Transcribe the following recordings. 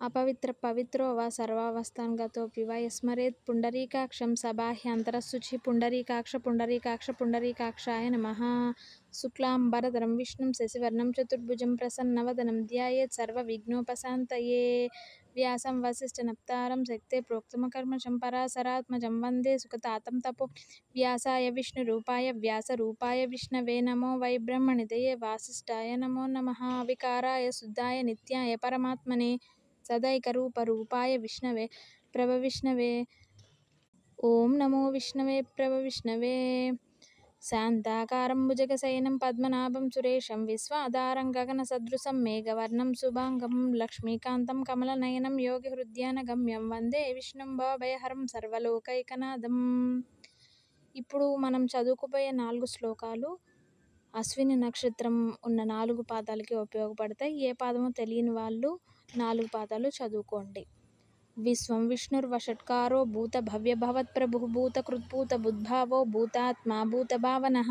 अपवित्र पवित्रो वा सर्वावस्थान्गतोऽपि वा यस्मरेत् पुण्डरीकाक्षं सबाह्यान्तरशुचिः पुण्डरीकाक्ष पुण्डरीकाक्षाय नमः। शुक्लाम्बरधरं विष्णुं शशिवर्णं चतुर्भुजं प्रसन्नवदनं ध्यायेत् सर्वविघ्नोपशान्तये। व्यासं वसिष्ठनप्तारं शक्ते प्रोक्तमकल्मषं पराशरात्मजं वन्दे सुखतातं तपो। व्यासाय विष्णुरूपाय व्यासरूपाय विष्णवे नमो वै ब्रह्मनिधये वासिष्ठाय नमो नमः। विकाराय शुद्धाय नित्याय परमात्मने सदैकरूपरूपाय विष्णवे प्रभविष्णवे। ओं नमो विष्णवे प्रभविष्णवे। शान्ताकारं भुजगशयनं पद्मनाभं सुरेशं विश्वाधारं गगनसदृशं मेघवर्णं शुभांगं लक्ष्मीकान्तं कमलनयनं योगिहृद्यानगम्यं वन्दे विष्णुं भवभयहरं సర్వలోకైకనాథం। ఇప్పుడు మనం చదువుకుపోయే 4 శ్లోకాలు అశ్విని నక్షత్రం ఉన్న 4 పాదాలకి ఉపయోగపడతాయి. ఏ పాదమో తెలియని వాళ్ళు 4 పాదాలు చదువుకోండి. విశ్వం విష్ణుర్వషట్కారో భూత భవ్య భవత్ప్రభుః భూతకృద్భూత బుద్భావో భూతాత్మా భూతభావనః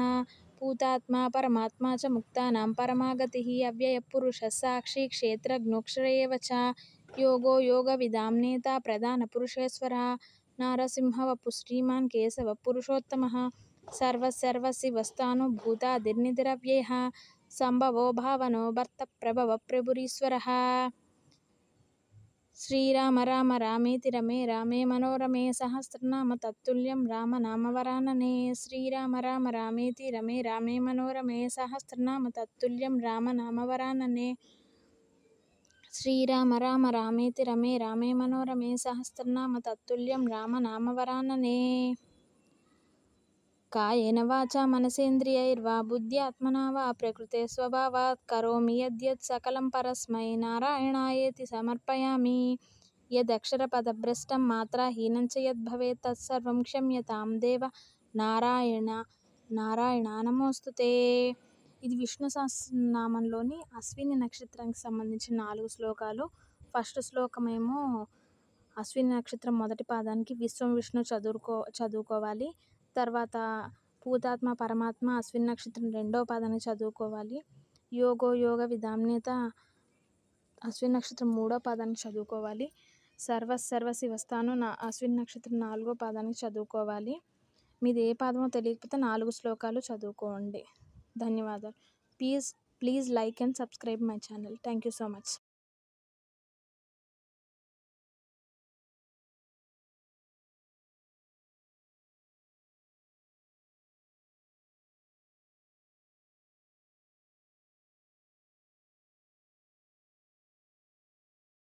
భూతాత్మా పరమాత్మా చ ముక్తానాం పరమాగతిః అవ్యయఃపురుషः సాక్షి క్షేత్రజ్ఞోక్షర ఏవ చ యోగో యోగవిదాం నేత ప్రధానపురుషేశ్వరः నారసింహవపుః శ్రీమాన్ కేశవః పురుషోత్తమः సర్వస్సర్వశివస్థానో భూతాదిర్నిధిరవ్యయः సంభవో భావనో భర్త ప్రభవ ప్రభురీశ్వరः। శ్రీరామ రామ రామేతి రమే రామే మనోరమే సహస్రనామ తత్తుల్యం రామనామవరాననే। శ్రీరామ రామ రామేతి రమే రామే మనోరమే సహస్రనామ తత్తుల్యం రామనామవరాననే। శ్రీరామ రామ రామేతి రమే రామే మనోరమే సహస్రనామ తత్తుల్యం రామనామవరాననే। కాయేన వాచా మనసేంద్రియైర్వా బుద్ధ్యాత్మనా వా ప్రకృతే స్వభావాత్ కరోమి యద్యత్ సకలం పరస్మై నారాయణాయేతి సమర్పయామి। యదక్షరపదభ్రష్టం మాత్రాహీనం చ యద్భవేత్ తత్సర్వం క్షమ్యతాం దేవ నారాయణ నమోస్తుతే। ఇది విష్ణు సహస్రనామంలోని అశ్విని నక్షత్రానికి సంబంధించిన 4 శ్లోకాలు. ఫస్ట్ శ్లోకమేమో అశ్విని నక్షత్రం మొదటి పాదానికి విశ్వం విష్ణు చదువుకోవాలి. తర్వాత భూతాత్మ పరమాత్మ అశ్విని నక్షత్రం రెండవ పాదాన్ని చదువుకోవాలి. యోగో యోగ విధామ్నేత అశ్విని నక్షత్రం మూడో పాదాన్ని చదువుకోవాలి. సర్వశివస్థాను అశ్విని నక్షత్రం 4వ పాదానికి చదువుకోవాలి. మీది ఏ పాదమో తెలియకపోతే 4 శ్లోకాలు చదువుకోండి. ధన్యవాదాలు. Please like and subscribe my channel. Thank you so much.